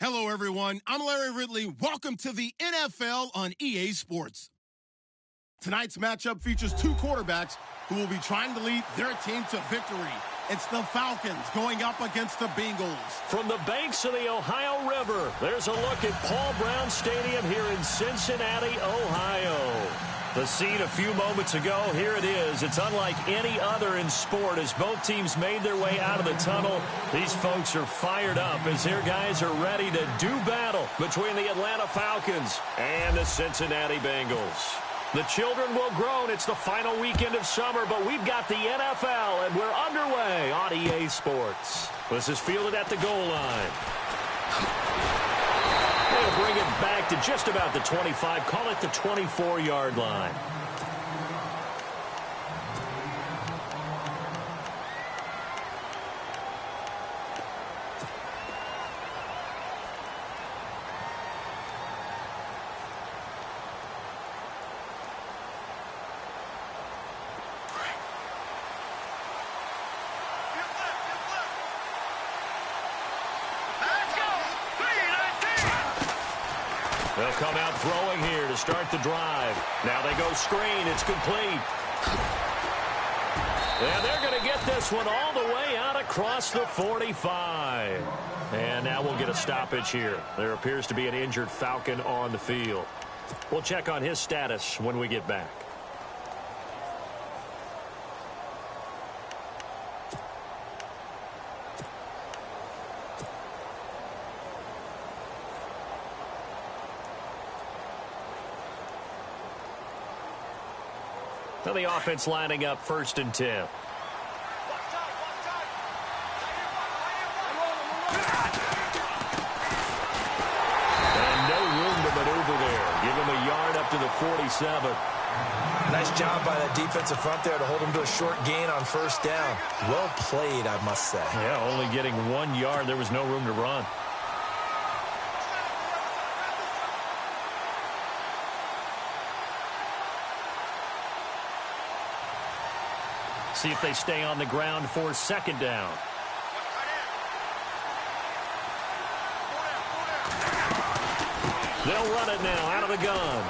Hello, everyone. I'm Larry Ridley. Welcome to the NFL on EA Sports. Tonight's matchup features two quarterbacks who will be trying to lead their team to victory. It's the Falcons going up against the Bengals. From the banks of the Ohio River, there's a look at Paul Brown Stadium here in Cincinnati, Ohio. The scene a few moments ago, here it is. It's unlike any other in sport as both teams made their way out of the tunnel. These folks are fired up as their guys are ready to do battle between the Atlanta Falcons and the Cincinnati Bengals. The children will groan. It's the final weekend of summer, but we've got the NFL, and we're underway on EA Sports. This is fielded at the goal line. They'll bring it back to just about the 25. Call it the 24-yard line. They'll come out throwing here to start the drive. Now they go screen. It's complete. And they're going to get this one all the way out across the 45. And now we'll get a stoppage here. There appears to be an injured Falcon on the field. We'll check on his status when we get back. So the offense lining up 1st and 10. And no room to maneuver there. Give him a yard up to the 47. Nice job by that defensive front there to hold him to a short gain on 1st down. Well played, I must say. Yeah, only getting 1 yard. There was no room to run. See if they stay on the ground for 2nd down. They'll run it now out of the gun.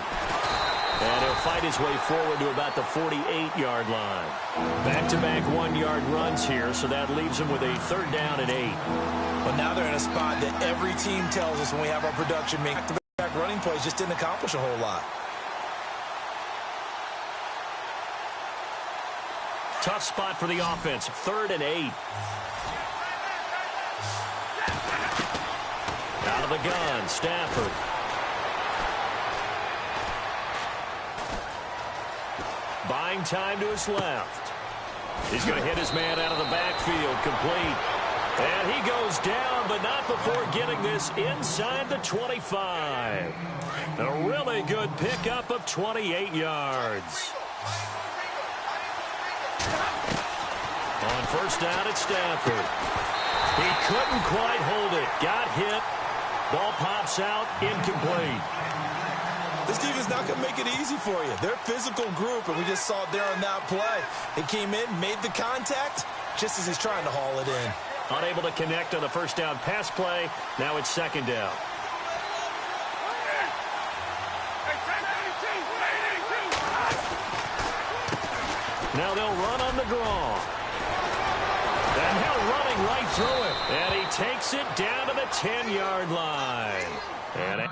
And he'll fight his way forward to about the 48-yard line. Back-to-back 1-yard runs here, so that leaves him with a 3rd down and 8. But now they're in a spot that every team tells us when we have our production make back-to-back running plays just didn't accomplish a whole lot. Tough spot for the offense. 3rd and 8. Out of the gun, Stafford. Buying time to his left. He's going to hit his man out of the backfield, complete. And he goes down, but not before getting this inside the 25. A really good pickup of 28 yards. On 1st down, it's Stafford. He couldn't quite hold it. Got hit. Ball pops out, incomplete. This defense not going to make it easy for you. They're a physical group, and we just saw it there on that play. He came in, made the contact, just as he's trying to haul it in. Unable to connect on the 1st down pass play. Now it's 2nd down. Now they'll run on the draw. And Hill running right through it. And he takes it down to the 10-yard line. And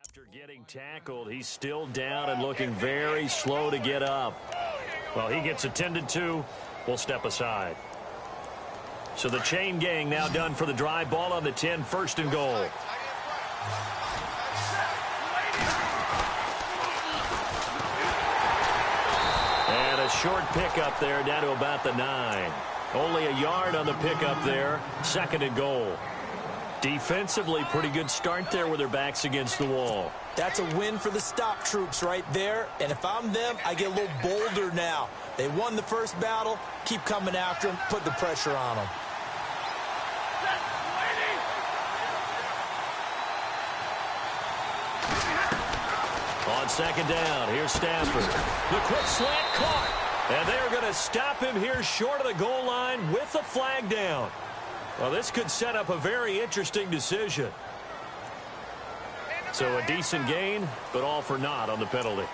after getting tackled, he's still down and looking very slow to get up. Well, he gets attended to. We'll step aside. So the chain gang now done for the drive. Ball on the 10, 1st and goal. And a short pickup there down to about the 9. Only a yard on the pickup there. 2nd and goal. Defensively, pretty good start there with their backs against the wall. That's a win for the stop troops right there. And if I'm them, I get a little bolder now. They won the first battle. Keep coming after them. Put the pressure on them. On 2nd down, here's Stafford. The quick slant caught. And they're going to stop him here short of the goal line with the flag down. Well, this could set up a very interesting decision. So a decent gain, but all for naught on the penalty.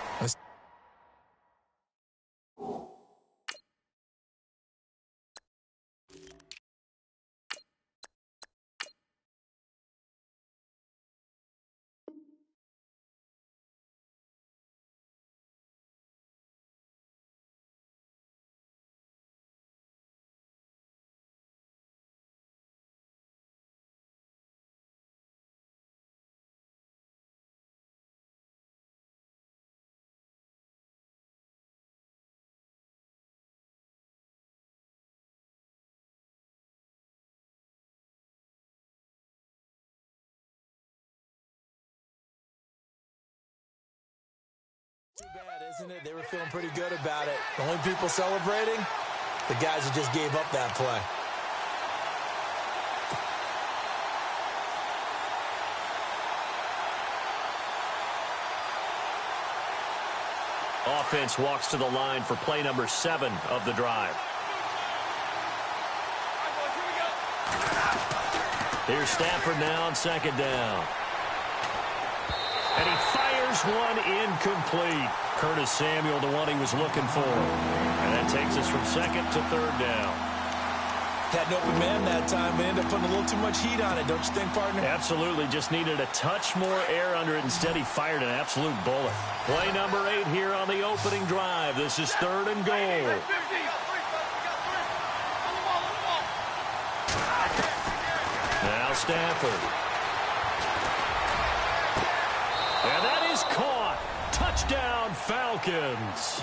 Too bad, isn't it? They were feeling pretty good about it. The only people celebrating, the guys who just gave up that play. Offense walks to the line for play number 7 of the drive. Here's Stafford now on 2nd down. And he fires one incomplete. Curtis Samuel, the one he was looking for. And that takes us from 2nd to 3rd down. Had an open man that time, but ended up putting a little too much heat on it, don't you think, partner? Absolutely. Just needed a touch more air under it. Instead, he fired an absolute bullet. Play number 8 here on the opening drive. This is 3rd and goal. Now Stafford. And that is caught. Touchdown, Falcons.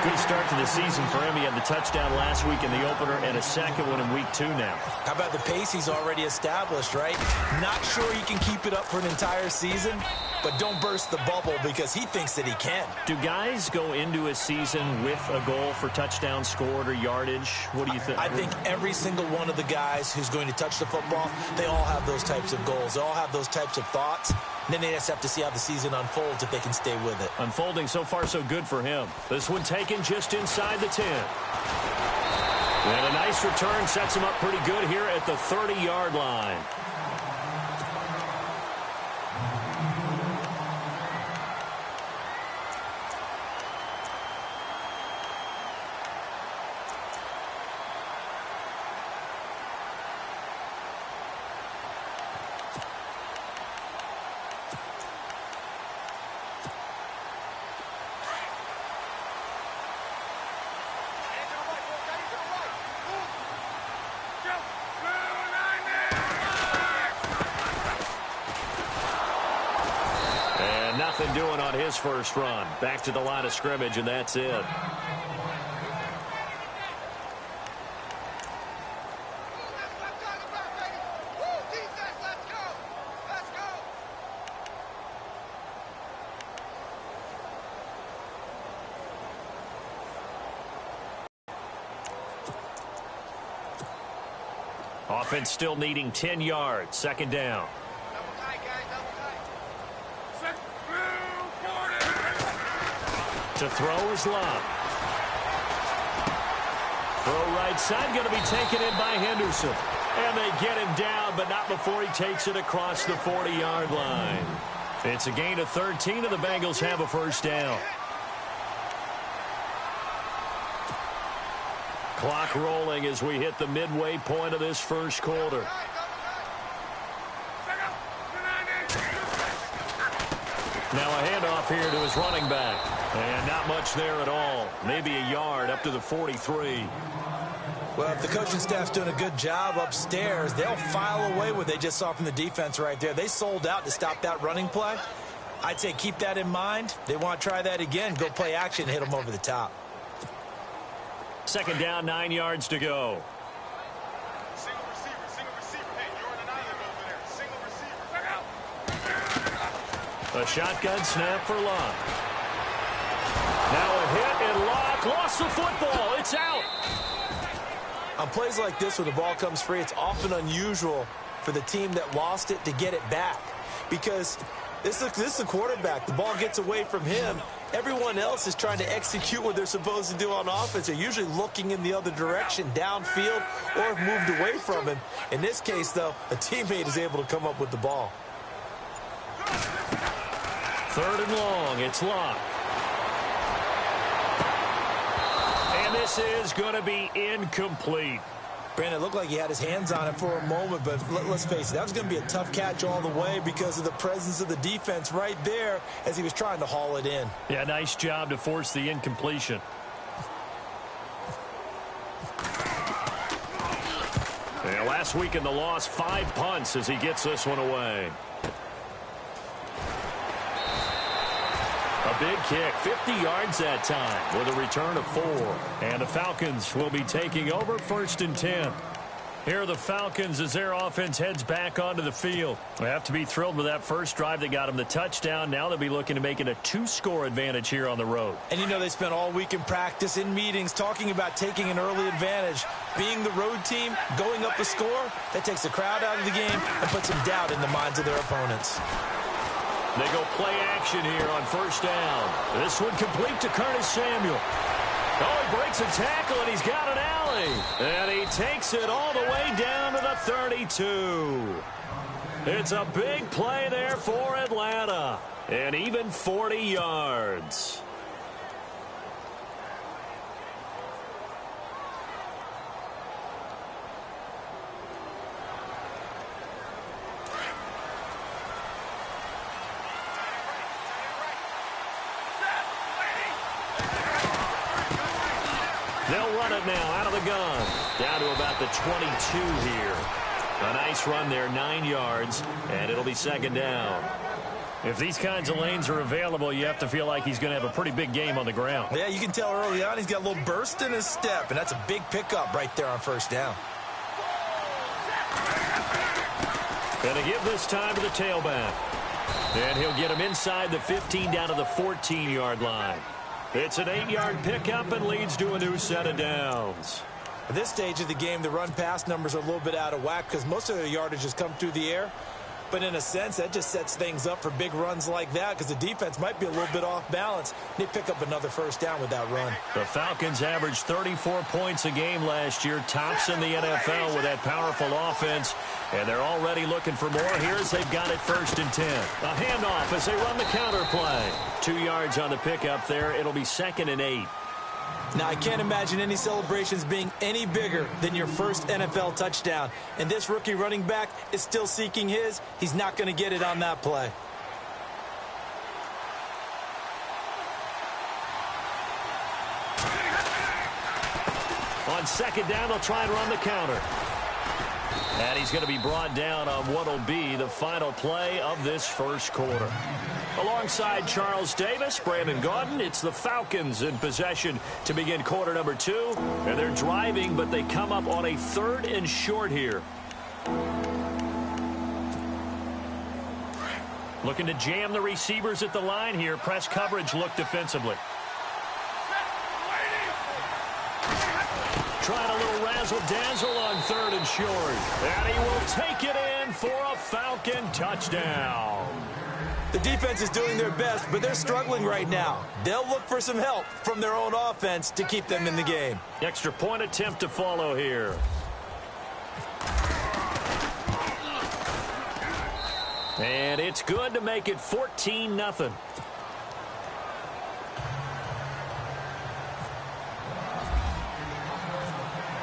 Good start to the season for him. He had the touchdown last week in the opener and a second one in week 2 now. How about the pace he's already established, right? Not sure he can keep it up for an entire season, but don't burst the bubble because he thinks that he can. Do guys go into a season with a goal for touchdown scored or yardage? What do you think? I think every single one of the guys who's going to touch the football, they all have those types of goals. They all have those types of thoughts. And then they just have to see how the season unfolds if they can stay with it. Unfolding so far so good for him. This one taken just inside the 10. And a nice return sets him up pretty good here at the 30-yard line. Nothing doing on his first run. Back to the line of scrimmage, and that's it. Offense still needing 10 yards. 2nd down. To throw is Love. Throw right side, going to be taken in by Henderson. And they get him down, but not before he takes it across the 40-yard line. It's a gain of 13, and the Bengals have a first down. Clock rolling as we hit the midway point of this first quarter. Now a handoff here to his running back. And not much there at all. Maybe a yard up to the 43. Well, if the coaching staff's doing a good job upstairs, they'll file away what they just saw from the defense right there. They sold out to stop that running play. I'd say keep that in mind. They want to try that again. Go play action and hit them over the top. Second down, 9 yards to go. Single receiver. Hey, you're on an island over there. Single receiver. Back out. A shotgun snap for Locke. Now a hit, and Locke lost the football. It's out. On plays like this, when the ball comes free, it's often unusual for the team that lost it to get it back. Because this is the quarterback. The ball gets away from him. Everyone else is trying to execute what they're supposed to do on offense. They're usually looking in the other direction, downfield, or have moved away from him. In this case, though, a teammate is able to come up with the ball. Third and long. It's Locke. And this is going to be incomplete. Brandon, it looked like he had his hands on it for a moment, but let's face it, that was going to be a tough catch all the way because of the presence of the defense right there as he was trying to haul it in. Yeah, nice job to force the incompletion. Yeah, last week in the loss, 5 punts as he gets this one away. A big kick, 50 yards that time with a return of 4. And the Falcons will be taking over 1st and 10. Here are the Falcons as their offense heads back onto the field. They have to be thrilled with that first drive that got them the touchdown. Now they'll be looking to make it a 2-score advantage here on the road. And you know they spent all week in practice, in meetings, talking about taking an early advantage. Being the road team, going up a score, that takes the crowd out of the game and puts some doubt in the minds of their opponents. They go play action here on 1st down. This one complete to Curtis Samuel. Oh, he breaks a tackle, and he's got an alley. And he takes it all the way down to the 32. It's a big play there for Atlanta. And even 40 yards. They'll run it now out of the gun. Down to about the 22 here. A nice run there, 9 yards, and it'll be 2nd down. If these kinds of lanes are available, you have to feel like he's going to have a pretty big game on the ground. Yeah, you can tell early on he's got a little burst in his step, and that's a big pickup right there on 1st down. Going to give this time to the tailback. And he'll get him inside the 15 down to the 14-yard line. It's an 8-yard pickup and leads to a new set of downs. At this stage of the game, the run-pass numbers are a little bit out of whack because most of their yardage has come through the air. But in a sense, that just sets things up for big runs like that because the defense might be a little bit off balance. They pick up another 1st down with that run. The Falcons averaged 34 points a game last year, tops in the NFL with that powerful offense. And they're already looking for more. Here's they've got it 1st and 10. A handoff as they run the counter play. 2 yards on the pickup there. It'll be 2nd and 8. Now, I can't imagine any celebrations being any bigger than your first NFL touchdown. And this rookie running back is still seeking his. He's not going to get it on that play. On 2nd down, they'll try and run the counter. And he's going to be brought down on what will be the final play of this 1st quarter. Alongside Charles Davis, Brandon Gaudin, it's the Falcons in possession to begin quarter number 2. And they're driving, but they come up on a 3rd and short here. Looking to jam the receivers at the line here. Press coverage look defensively. Trying a little razzle-dazzle on 3rd and short. And he will take it in for a Falcon touchdown. The defense is doing their best, but they're struggling right now. They'll look for some help from their own offense to keep them in the game. Extra point attempt to follow here. And it's good to make it 14-0.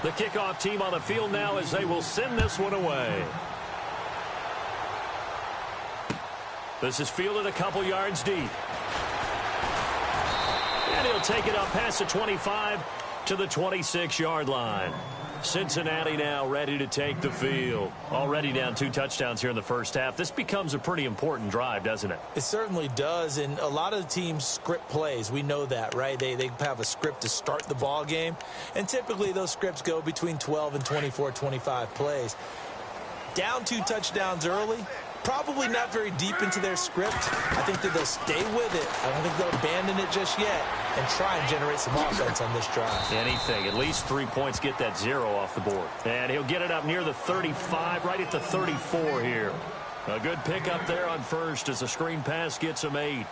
The kickoff team on the field now as they will send this one away. This is fielded a couple yards deep. And he'll take it up past the 25 to the 26-yard line. Cincinnati now ready to take the field. Already down 2 touchdowns here in the first half. This becomes a pretty important drive, doesn't it? It certainly does, and a lot of teams script plays. We know that, right? They have a script to start the ball game, and typically those scripts go between 12 and 24, 25 plays. Down 2 touchdowns early, probably not very deep into their script. I think that they'll stay with it. I don't think they'll abandon it just yet and try and generate some offense on this drive. Anything. At least 3 points, get that 0 off the board. And he'll get it up near the 35, right at the 34 here. A good pickup there on first as the screen pass gets him 8.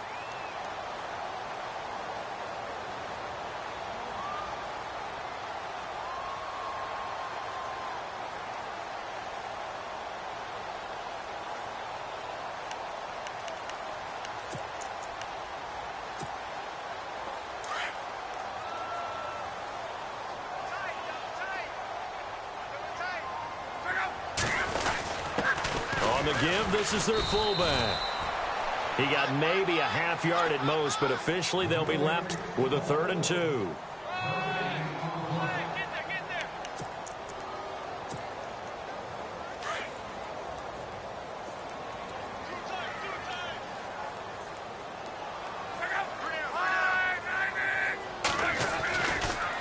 On the give, this is their fullback. He got maybe a half yard at most, but officially they'll be left with a 3rd and 2.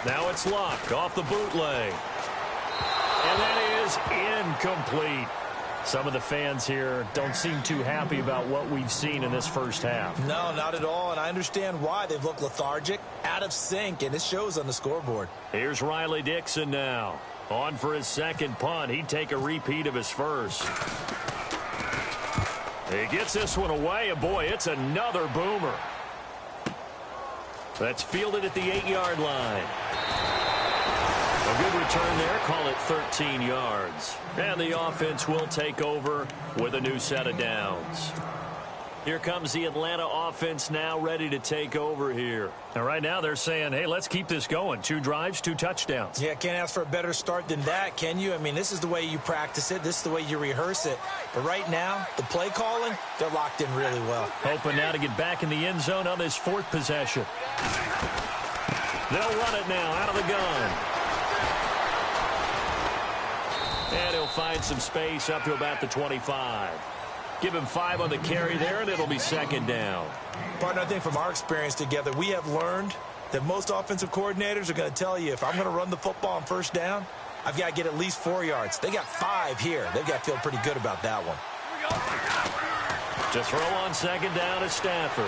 Now it's Luck off the bootleg. And that is incomplete. Some of the fans here don't seem too happy about what we've seen in this first half. No, not at all, and I understand why. They've looked lethargic, out of sync, and it shows on the scoreboard. Here's Riley Dixon now. On for his second punt. He'd take a repeat of his first. He gets this one away, and boy, it's another boomer. That's fielded at the 8-yard line. A good return there. Call it 13 yards. And the offense will take over with a new set of downs. Here comes the Atlanta offense now ready to take over here. And right now they're saying, hey, let's keep this going. 2 drives, 2 touchdowns. Yeah, can't ask for a better start than that, can you? I mean, this is the way you practice it. This is the way you rehearse it. But right now, the play calling, they're locked in really well. Hoping now to get back in the end zone on this 4th possession. They'll run it now out of the gun. And he'll find some space up to about the 25. Give him 5 on the carry there, and it'll be 2nd down. Partner, I think from our experience together, we have learned that most offensive coordinators are going to tell you, if I'm going to run the football on 1st down, I've got to get at least 4 yards. They got 5 here. They've got to feel pretty good about that one. To throw on 2nd down is Stafford.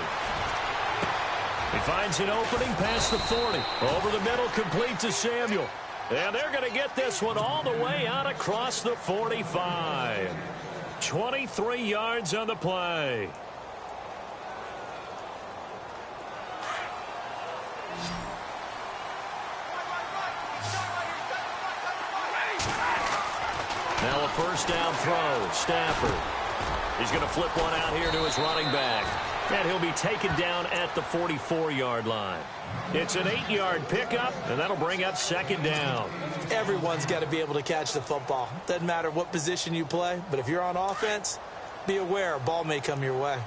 He finds an opening past the 40. Over the middle, complete to Samuel. And they're going to get this one all the way out across the 45. 23 yards on the play. Now a 1st down throw. Stafford. He's going to flip one out here to his running back. And he'll be taken down at the 44-yard line. It's an 8-yard pickup, and that'll bring up 2nd down. Everyone's got to be able to catch the football. Doesn't matter what position you play, but if you're on offense, be aware a ball may come your way.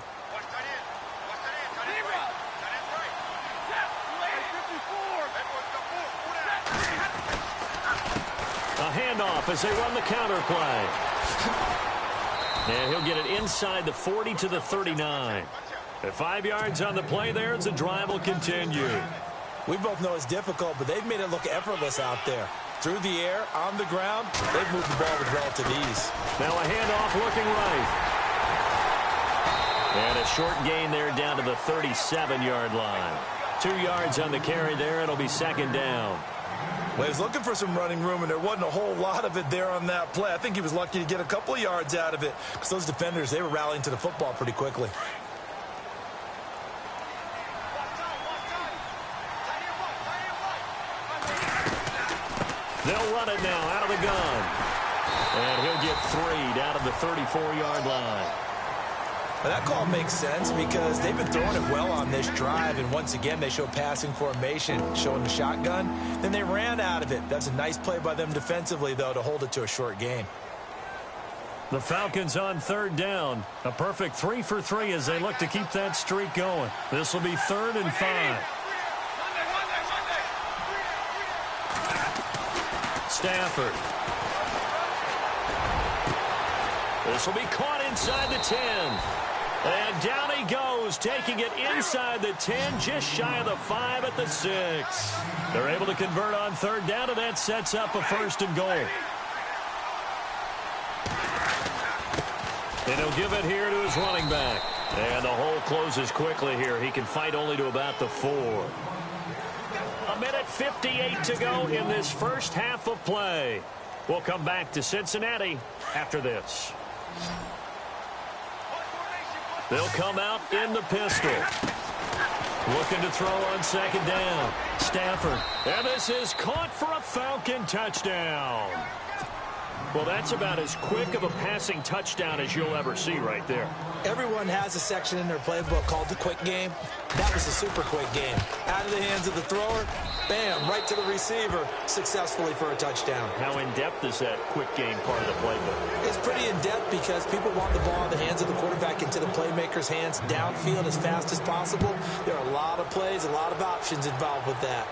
A handoff as they run the counter play. And he'll get it inside the 40 to the 39. At 5 yards on the play there as the drive will continue. We both know it's difficult, but they've made it look effortless out there. Through the air, on the ground, they've moved the ball with relative ease. Now a handoff looking right. And a short gain there down to the 37-yard line. 2 yards on the carry there. It'll be 2nd down. Well, he was looking for some running room, and there wasn't a whole lot of it there on that play. I think he was lucky to get a couple of yards out of it because those defenders, they were rallying to the football pretty quickly. They'll run it now out of the gun. And he'll get 3 down to the 34-yard line. Well, that call makes sense because they've been throwing it well on this drive, and once again they show passing formation, showing the shotgun. Then they ran out of it. That's a nice play by them defensively, though, to hold it to a short gain. The Falcons on 3rd down. A perfect 3 for 3 as they look to keep that streak going. This will be 3rd and 5. Stafford. This will be caught inside the 10. And down he goes, taking it inside the 10, just shy of the 5 at the 6. They're able to convert on third down, and that sets up a 1st and goal. And he'll give it here to his running back. And the hole closes quickly here. He can fight only to about the 4. A minute 58 to go in this first half of play. We'll come back to Cincinnati after this. They'll come out in the pistol. Looking to throw on 2nd down. Stafford. And this is caught for a Falcon touchdown. Well, that's about as quick of a passing touchdown as you'll ever see right there. Everyone has a section in their playbook called the quick game. That was a super quick game. Out of the hands of the thrower, bam, right to the receiver, successfully for a touchdown. How in-depth is that quick game part of the playbook? It's pretty in-depth because people want the ball in the hands of the quarterback into the playmaker's hands downfield as fast as possible. There are a lot of plays, a lot of options involved with that.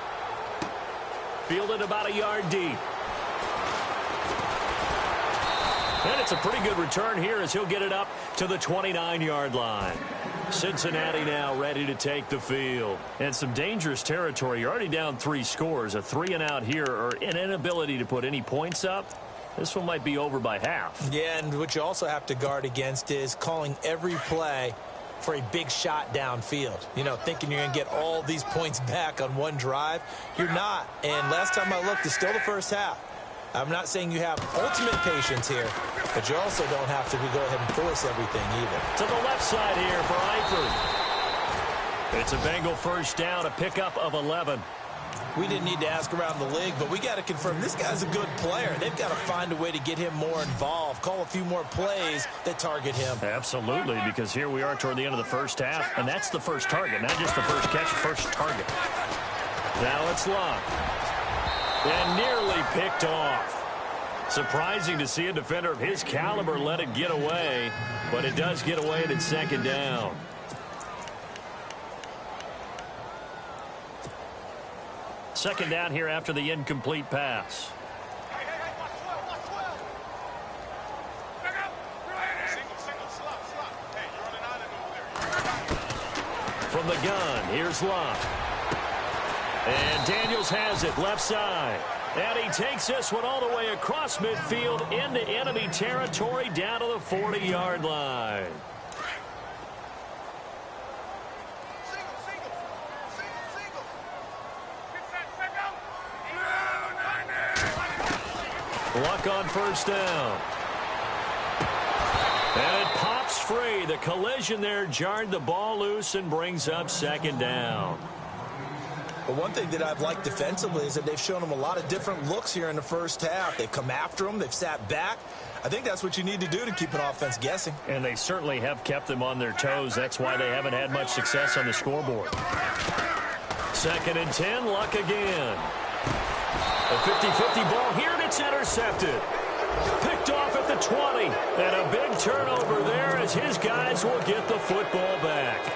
Fielded about a yard deep. And it's a pretty good return here as he'll get it up to the 29-yard line. Cincinnati now ready to take the field. And some dangerous territory. You're already down 3 scores. A 3-and-out here or an inability to put any points up. This one might be over by half. Yeah, and what you also have to guard against is calling every play for a big shot downfield. You know, thinking you're going to get all these points back on one drive. You're not. And last time I looked, it's still the first half. I'm not saying you have ultimate patience here, but you also don't have to go ahead and force everything either. To the left side here for Eifert. It's a Bengal 1st down, a pickup of 11. We didn't need to ask around the league, but we got to confirm this guy's a good player. They've got to find a way to get him more involved, call a few more plays that target him. Absolutely, because here we are toward the end of the first half, and that's the first target, not just the first catch, first target. Now it's Locke. And nearly picked off. Surprising to see a defender of his caliber let it get away, but it does get away at 2nd down. Second down here after the incomplete pass. From the gun, here's Locke. And Daniels has it left side. And he takes this one all the way across midfield into enemy territory down to the 40-yard line. Luck on 1st down. And it pops free. The collision there jarred the ball loose and brings up 2nd down. But one thing that I've liked defensively is that they've shown them a lot of different looks here in the first half. They've come after them. They've sat back. I think that's what you need to do to keep an offense guessing. And they certainly have kept them on their toes. That's why they haven't had much success on the scoreboard. 2nd and 10, Luck again. A 50-50 ball here, and it's intercepted. Picked off at the 20. And a big turnover there as his guys will get the football back.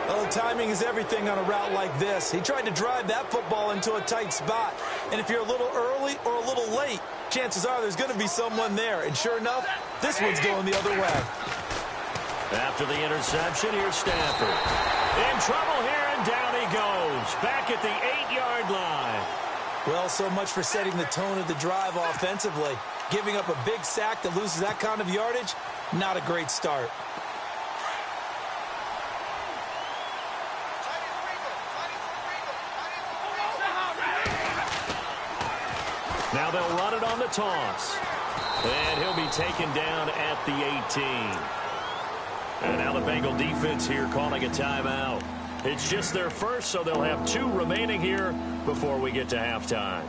Well, timing is everything on a route like this. He tried to drive that football into a tight spot. And if you're a little early or a little late, chances are there's going to be someone there. And sure enough, this one's going the other way. After the interception, here's Stafford. In trouble here, and down he goes. Back at the 8-yard line. Well, so much for setting the tone of the drive offensively. Giving up a big sack that loses that kind of yardage, not a great start. Now they'll run it on the toss. And he'll be taken down at the 18. And now the Bengal defense here calling a timeout. It's just their first, so they'll have 2 remaining here before we get to halftime.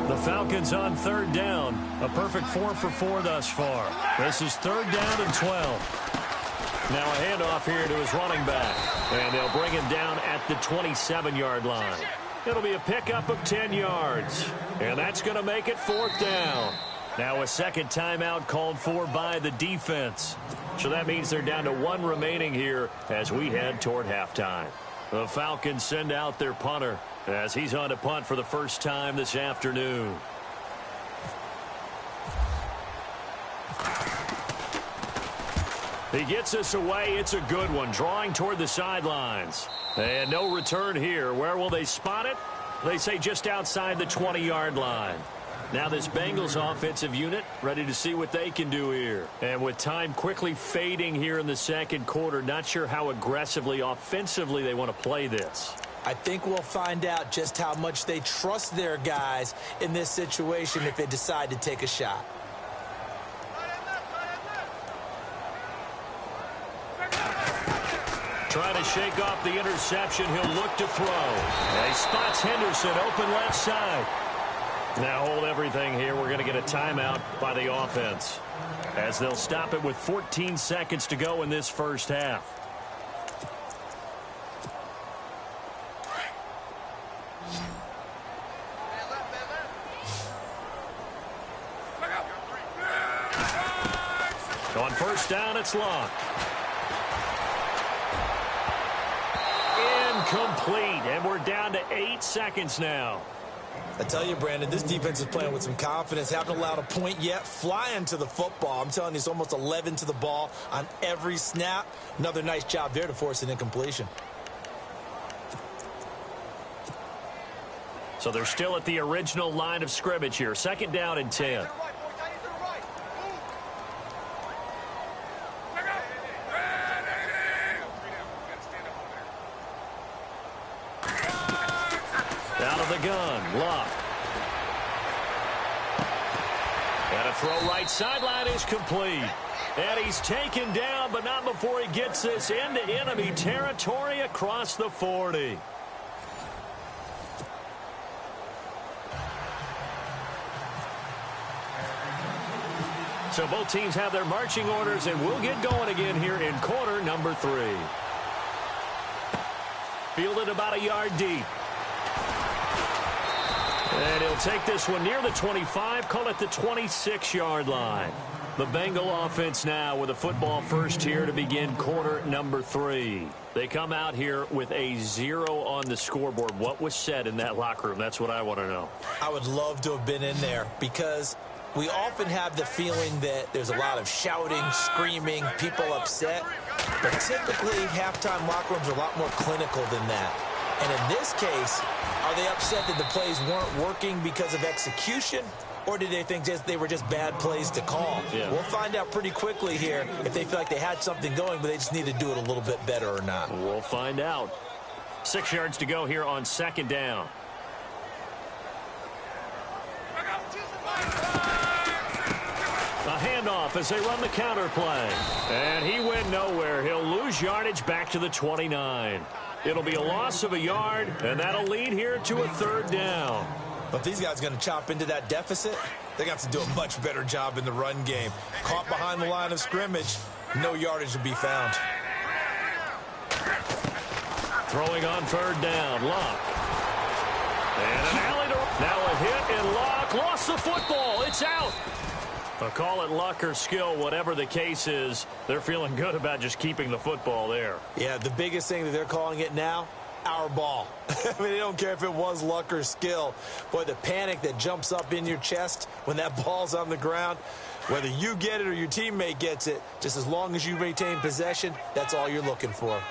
The Falcons on 3rd down. A perfect 4 for 4 thus far. This is 3rd down and 12. Now a handoff here to his running back. And they'll bring him down at the 27-yard line. It'll be a pickup of 10 yards. And that's going to make it 4th down. Now a second timeout called for by the defense. So that means they're down to 1 remaining here as we head toward halftime. The Falcons send out their punter. as he's on to punt for the first time this afternoon. He gets us away. It's a good one, drawing toward the sidelines. And no return here. Where will they spot it? They say just outside the 20-yard line. Now this Bengals offensive unit ready to see what they can do here. And with time quickly fading here in the second quarter, not sure how aggressively, offensively they want to play this. I think we'll find out just how much they trust their guys in this situation if they decide to take a shot. Trying to shake off the interception. He'll look to throw. And he spots Henderson open left side. Now hold everything here. We're going to get a timeout by the offense, as they'll stop it with 14 seconds to go in this first half. On first down, it's locked. Incomplete, and we're down to 8 seconds now. I tell you, Brandon, this defense is playing with some confidence. Haven't allowed a point yet. Flying to the football. I'm telling you, it's almost 11 to the ball on every snap. Another nice job there to force an incompletion. So they're still at the original line of scrimmage here. Second down and 10. Out of the gun, Luck. And a throw right sideline is complete. And he's taken down, but not before he gets this into enemy territory across the 40. So both teams have their marching orders, and we'll get going again here in quarter number 3. Fielded about a yard deep. And he'll take this one near the 25, call it the 26-yard line. The Bengal offense now with a football first here to begin quarter number 3. They come out here with a 0 on the scoreboard. What was said in that locker room? That's what I want to know. I would love to have been in there, because we often have the feeling that there's a lot of shouting, screaming, people upset. But typically, halftime locker rooms are a lot more clinical than that. And in this case, are they upset that the plays weren't working because of execution, or did they think they were just bad plays to call? Yeah. We'll find out pretty quickly here if they feel like they had something going, but they just need to do it a little bit better or not. We'll find out. 6 yards to go here on second down. A handoff as they run the counter play. And he went nowhere. He'll lose yardage back to the 29. It'll be a loss of a yard, and that'll lead here to a third down. But if these guys are going to chop into that deficit, they got to do a much better job in the run game. Caught behind the line of scrimmage, no yardage to be found. Throwing on third down, Luck. And an alley to... Now a hit, and Luck lost the football. It's out. Call it luck or skill, whatever the case is, they're feeling good about just keeping the football there. Yeah, the biggest thing that they're calling it now, our ball. I mean, they don't care if it was luck or skill. Boy, the panic that jumps up in your chest when that ball's on the ground, whether you get it or your teammate gets it, just as long as you maintain possession, that's all you're looking for.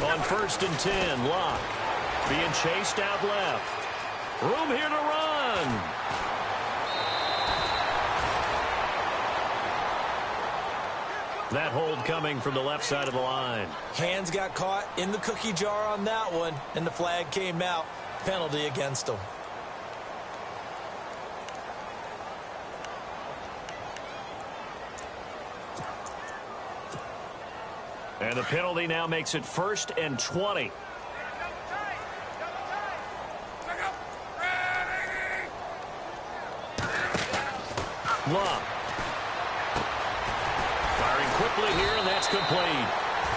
On first and 10, Luck being chased out left. Room here to run. That hold coming from the left side of the line. Hands got caught in the cookie jar on that one, and the flag came out. Penalty against them. And the penalty now makes it first and 20. Luck. Firing quickly here, and that's complete.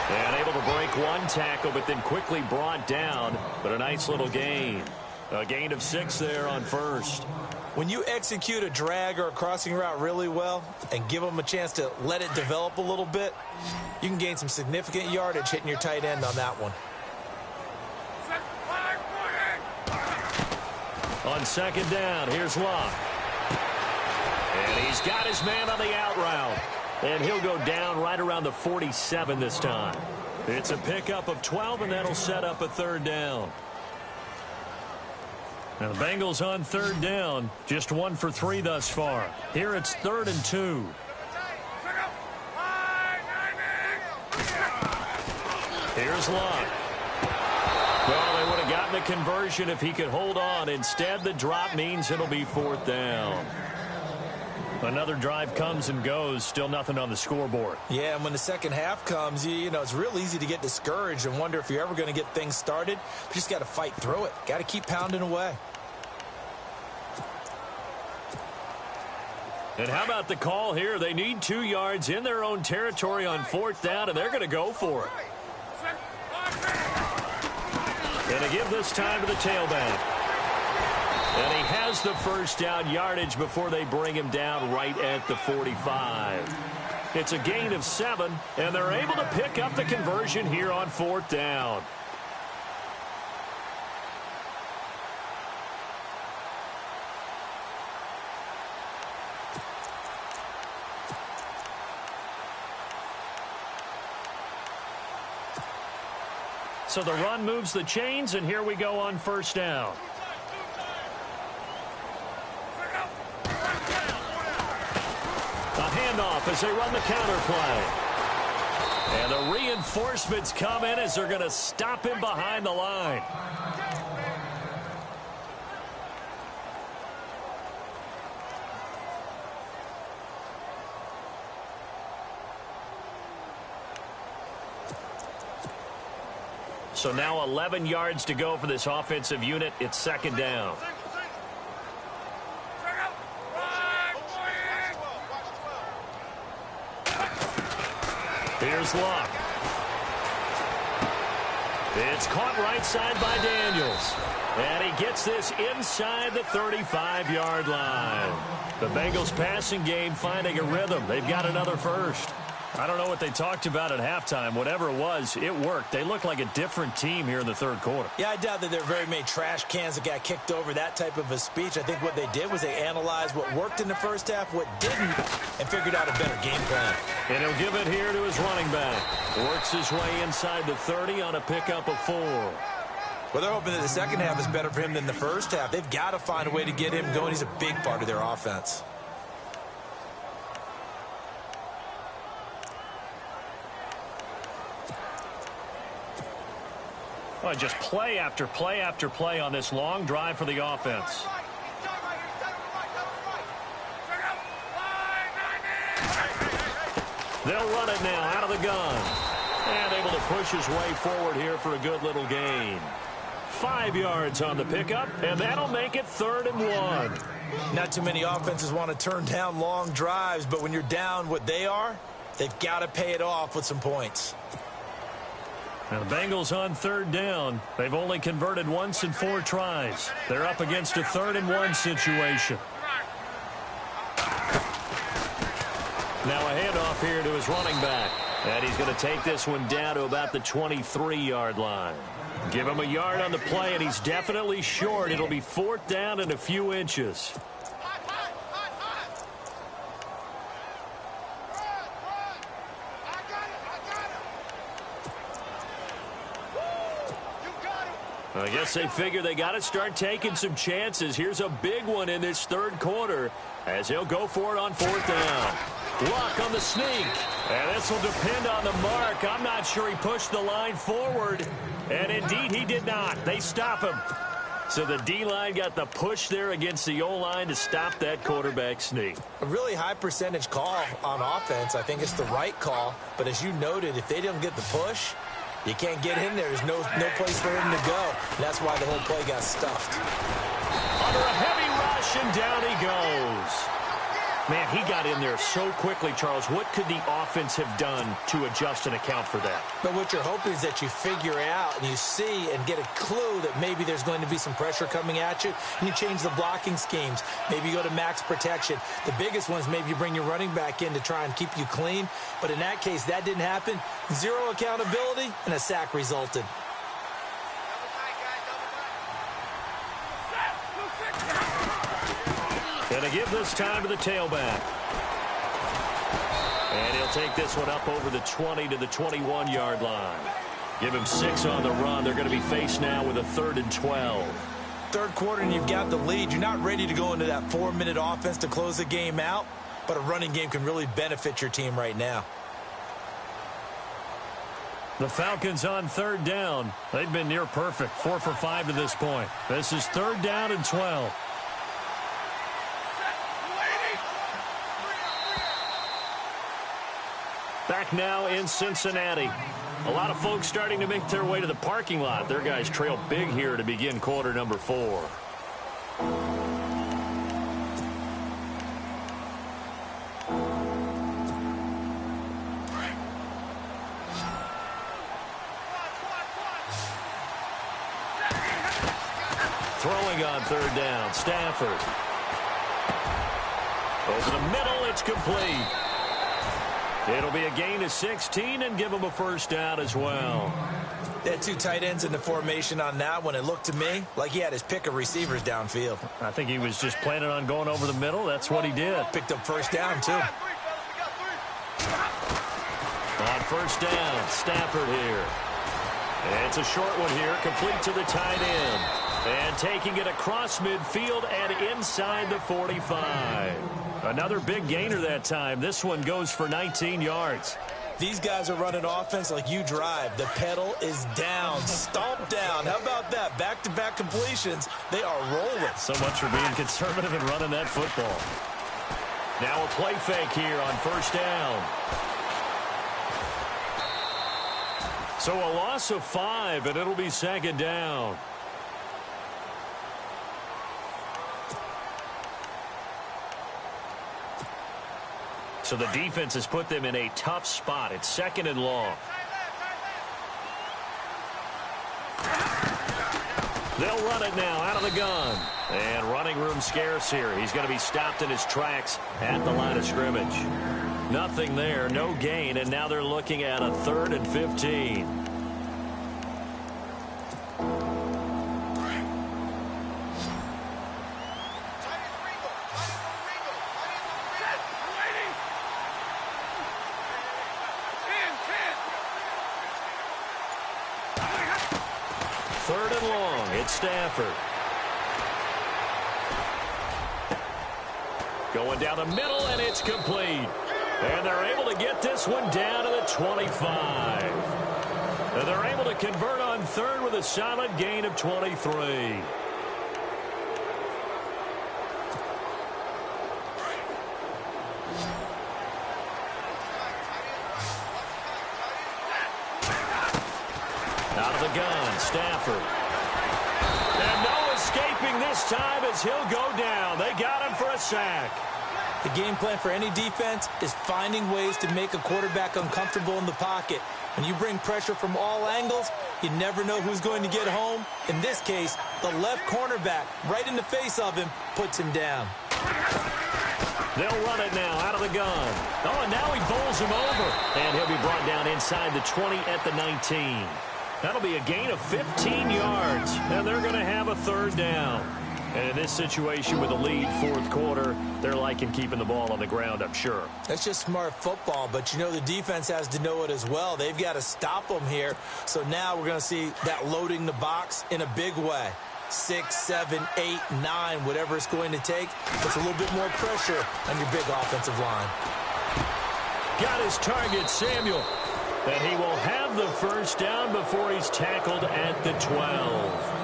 And able to break one tackle, but then quickly brought down. But a nice little gain. A gain of 6 there on first. When you execute a drag or a crossing route really well and give them a chance to let it develop a little bit, you can gain some significant yardage hitting your tight end on that one. On second down, here's Locke. And he's got his man on the out route. And he'll go down right around the 47 this time. It's a pickup of 12, and that'll set up a third down. Now the Bengals on third down, just 1 for 3 thus far. Here it's 3rd and 2. Here's Locke. Well, they would have gotten the conversion if he could hold on. Instead, the drop means it'll be 4th down. Another drive comes and goes, still nothing on the scoreboard. Yeah, and when the second half comes, you know, it's real easy to get discouraged and wonder if you're ever going to get things started. You just got to fight through it. Got to keep pounding away. And how about the call here? They need 2 yards in their own territory on 4th down, and they're going to go for it. And they give this time to the tailback. And he has the first down yardage before they bring him down right at the 45. It's a gain of 7, and they're able to pick up the conversion here on 4th down. So the run moves the chains, and here we go on first down. A handoff as they run the counter play. And the reinforcements come in as they're going to stop him behind the line. So now 11 yards to go for this offensive unit. It's second down. Here's Locke. It's caught right side by Daniels. And he gets this inside the 35-yard line. The Bengals passing game finding a rhythm. They've got another first. I don't know what they talked about at halftime. Whatever it was, it worked. They look like a different team here in the third quarter. Yeah, I doubt that there are very many trash cans that got kicked over, that type of a speech. I think what they did was they analyzed what worked in the first half, what didn't, and figured out a better game plan. And he'll give it here to his running back. Works his way inside the 30 on a pickup of 4. Well, they're hoping that the second half is better for him than the first half. They've got to find a way to get him going. He's a big part of their offense. Well, just play after play after play on this long drive for the offense. They'll run it now out of the gun. And able to push his way forward here for a good little gain. 5 yards on the pickup, and that'll make it 3rd and 1. Not too many offenses want to turn down long drives, but when you're down what they are, they've got to pay it off with some points. Now the Bengals on 3rd down. They've only converted once in 4 tries. They're up against a 3rd and 1 situation. Now a handoff here to his running back. And he's going to take this one down to about the 23-yard line. Give him a yard on the play, and he's definitely short. It'll be 4th down and a few inches. I guess they figure they got to start taking some chances. Here's a big one in this third quarter as he'll go for it on 4th down. Locke on the sneak. And this will depend on the mark. I'm not sure he pushed the line forward. And indeed he did not. They stop him. So the D-line got the push there against the O-line to stop that quarterback sneak. A really high percentage call on offense. I think it's the right call. But as you noted, if they didn't get the push, you can't get in there. There's no place for him to go. And that's why the whole play got stuffed. Under a heavy rush, and down he goes. Man, he got in there so quickly, Charles. What could the offense have done to adjust and account for that? But what you're hoping is that you figure out and you see and get a clue that maybe there's going to be some pressure coming at you, and you change the blocking schemes. Maybe you go to max protection. The biggest ones, maybe you bring your running back in to try and keep you clean. But in that case, that didn't happen. Zero accountability, and a sack resulted. Going to give this time to the tailback. And he'll take this one up over the 20 to the 21-yard line. Give him 6 on the run. They're going to be faced now with a 3rd and 12. Third quarter and you've got the lead. You're not ready to go into that 4-minute offense to close the game out, but a running game can really benefit your team right now. The Falcons on 3rd down. They've been near perfect, 4 for 5 to this point. This is 3rd down and 12. Back now in Cincinnati. A lot of folks starting to make their way to the parking lot. Their guys trail big here to begin quarter number 4. Throwing on 3rd down, Stafford. Over the middle, it's complete. It'll be a gain of 16 and give him a 1st down as well. They had 2 tight ends in the formation on that one. It looked to me like he had his pick of receivers downfield. I think he was just planning on going over the middle. That's what he did. Picked up 1st down, too. On 1st down, Stafford here. It's a short one here, complete to the tight end. And taking it across midfield and inside the 45. Another big gainer that time. This one goes for 19 yards. These guys are running offense like you drive. The pedal is down, stomp down. How about that? Back-to-back completions. They are rolling. So much for being conservative and running that football. Now a play fake here on 1st down. So a loss of 5, and it'll be 2nd down. So the defense has put them in a tough spot. It's 2nd and long. They'll run it now out of the gun. And running room scarce here. He's going to be stopped in his tracks at the line of scrimmage. Nothing there, no gain, and now they're looking at a 3rd and 15. Stafford. Going down the middle, and it's complete. And they're able to get this one down to the 25. And they're able to convert on 3rd with a solid gain of 23. Out of the gun, Stafford. And no escaping this time as he'll go down. They got him for a sack. The game plan for any defense is finding ways to make a quarterback uncomfortable in the pocket. When you bring pressure from all angles, you never know who's going to get home. In this case, the left cornerback, right in the face of him, puts him down. They'll run it now out of the gun. Oh, and now he bowls him over. And he'll be brought down inside the 20 at the 19. That'll be a gain of 15 yards, and they're going to have a 3rd down. And in this situation with a lead 4th quarter, they're liking keeping the ball on the ground, I'm sure. That's just smart football, but you know the defense has to know it as well. They've got to stop them here. So now we're going to see that loading the box in a big way. 6, 7, 8, 9, whatever it's going to take. Puts a little bit more pressure on your big offensive line. Got his target, Samuel. And he will have the 1st down before he's tackled at the 12.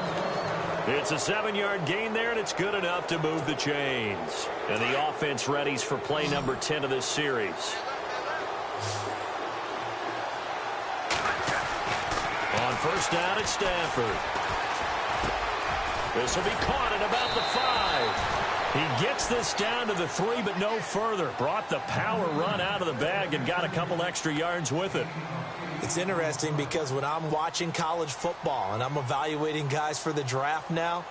It's a 7-yard gain there, and it's good enough to move the chains. And the offense readies for play number 10 of this series. On 1st down, it's Stafford. This will be caught at about the 5. He gets this down to the 3, but no further. Brought the power run out of the bag and got a couple extra yards with it. It's interesting because when I'm watching college football and I'm evaluating guys for the draft now,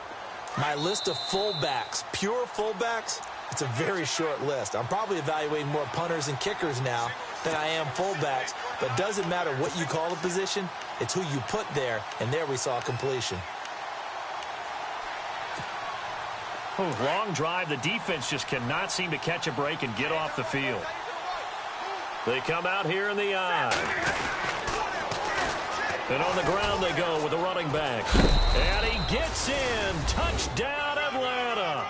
my list of fullbacks, pure fullbacks, it's a very short list. I'm probably evaluating more punters and kickers now than I am fullbacks, but it doesn't matter what you call a position, it's who you put there, and there we saw completion. Long drive. The defense just cannot seem to catch a break and get off the field. They come out here in the I. And on the ground they go with the running back. And he gets in. Touchdown, Atlanta.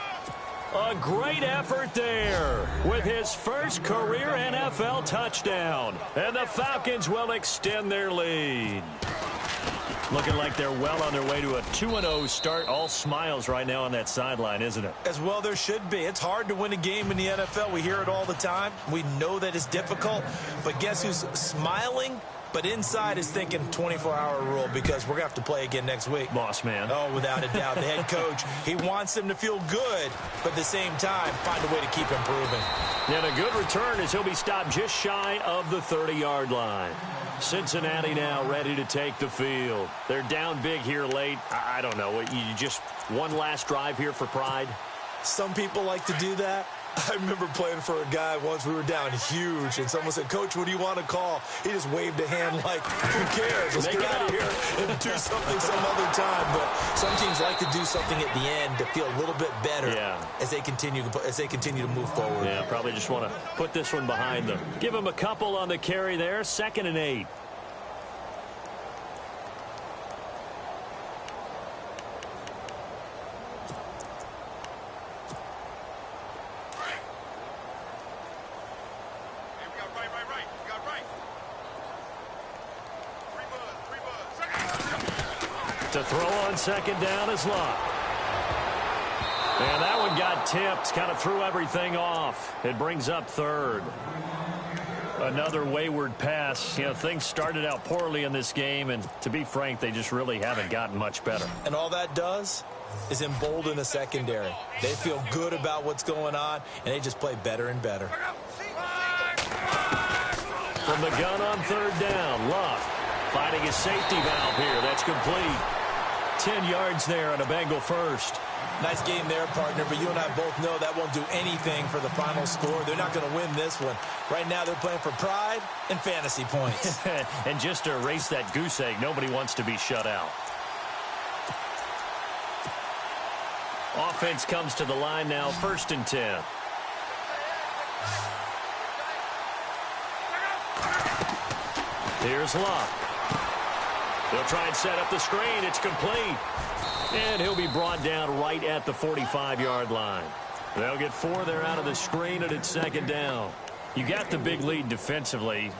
A great effort there with his first career NFL touchdown. And the Falcons will extend their lead. Looking like they're well on their way to a 2-0 start. All smiles right now on that sideline, isn't it? As well there should be. It's hard to win a game in the NFL. We hear it all the time. We know that it's difficult. But guess who's smiling? But inside is thinking 24-hour rule because we're going to have to play again next week. Boss man. Oh, without a doubt. The head coach, he wants them to feel good, but at the same time, find a way to keep improving. And a good return as he'll be stopped just shy of the 30-yard line. Cincinnati now ready to take the field. They're down big here late. I don't know. You just one last drive here for pride? Some people like to do that. I remember playing for a guy once. We were down huge, and someone said, "Coach, what do you want to call?" He just waved a hand like, who cares? Let's get out of here and do something some other time. But some teams like to do something at the end to feel a little bit better as they continue to move forward. Yeah, probably just want to put this one behind them. Give them a couple on the carry there. 2nd and 8. To throw on 2nd down is Locke. And that one got tipped, kind of threw everything off. It brings up 3rd. Another wayward pass. You know, things started out poorly in this game, and to be frank, they just really haven't gotten much better. And all that does is embolden the secondary. They feel good about what's going on, and they just play better and better. From the gun on 3rd down, Locke finding his safety valve here. That's complete. 10 yards there on a Bengal first. Nice game there, partner, but you and I both know that won't do anything for the final score. They're not going to win this one. Right now they're playing for pride and fantasy points. And just to erase that goose egg, nobody wants to be shut out. Offense comes to the line now, 1st and 10. Here's Locke. They'll try and set up the screen. It's complete. And he'll be brought down right at the 45-yard line. They'll get 4 there out of the screen, and it's 2nd down. You got the big lead defensively.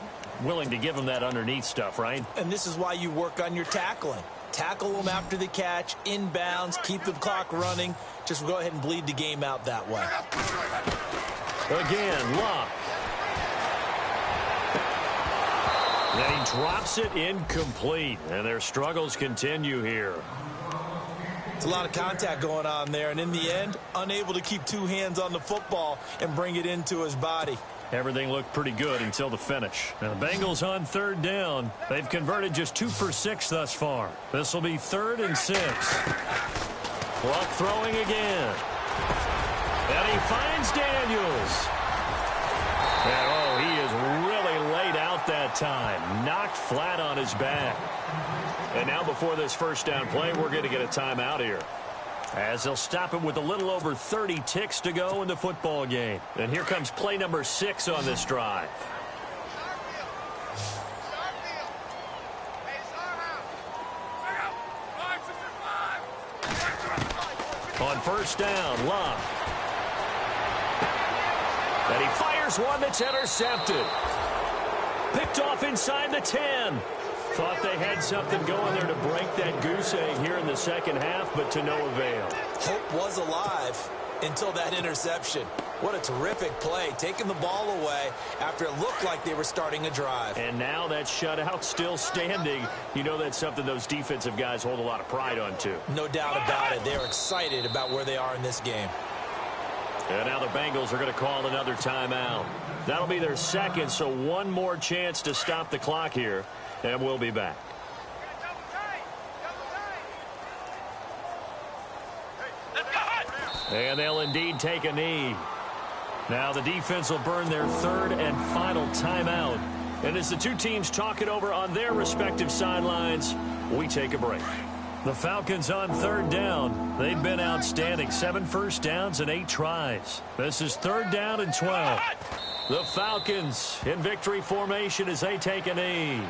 Willing to give them that underneath stuff, right? And this is why you work on your tackling. Tackle them after the catch, inbounds, keep the clock running. Just go ahead and bleed the game out that way. Again, Locke. And he drops it incomplete, and their struggles continue here. It's a lot of contact going on there, and in the end, unable to keep 2 hands on the football and bring it into his body. Everything looked pretty good until the finish. Now the Bengals on 3rd down. They've converted just 2 for 6 thus far. This will be 3rd and 6. Clock throwing again. And he finds Daniels. And oh, he is really laid out that time. Knocked flat on his back. And now before this 1st down play, we're going to get a timeout here, as they'll stop him with a little over 30 ticks to go in the football game. And here comes play number 6 on this drive. On 1st down, Locke. And he fires one that's intercepted. Picked off inside the 10. Thought they had something going there to break that goose egg here in the 2nd half, but to no avail. Hope was alive until that interception. What a terrific play, taking the ball away after it looked like they were starting a drive. And now that shutout still standing. You know that's something those defensive guys hold a lot of pride on, too. No doubt about it. They're excited about where they are in this game. And now the Bengals are going to call another timeout. That'll be their second, so one more chance to stop the clock here, and we'll be back. And they'll indeed take a knee. Now the defense will burn their third and final timeout. And as the two teams talk it over on their respective sidelines, we take a break. The Falcons on third down. They've been outstanding. 7 first downs and 8 tries. This is third down and 12. The Falcons in victory formation as they take a knee.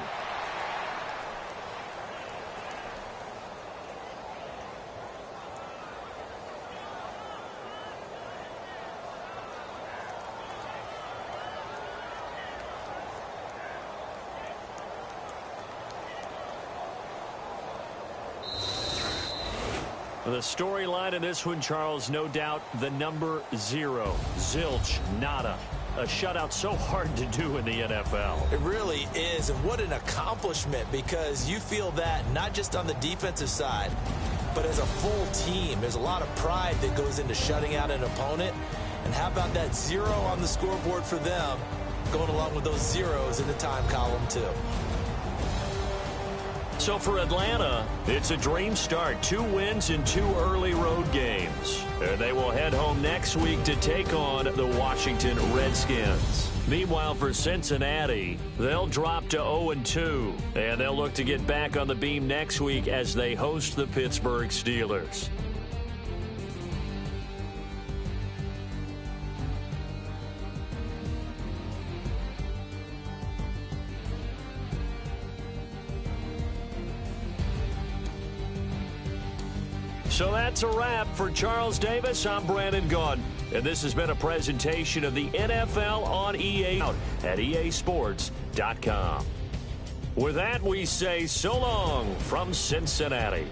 The storyline in this one, Charles, no doubt the number 0. Zilch, nada. A shutout so hard to do in the NFL. It really is, and what an accomplishment, because you feel that not just on the defensive side, but as a full team. There's a lot of pride that goes into shutting out an opponent. And how about that 0 on the scoreboard for them, going along with those zeros in the time column, too. So for Atlanta, it's a dream start. 2 wins in 2 early road games. And they will head home next week to take on the Washington Redskins. Meanwhile, for Cincinnati, they'll drop to 0-2. And they'll look to get back on the beam next week as they host the Pittsburgh Steelers. So that's a wrap. For Charles Davis, I'm Brandon Gaudin. And this has been a presentation of the NFL on EA at EASports.com. With that, we say so long from Cincinnati.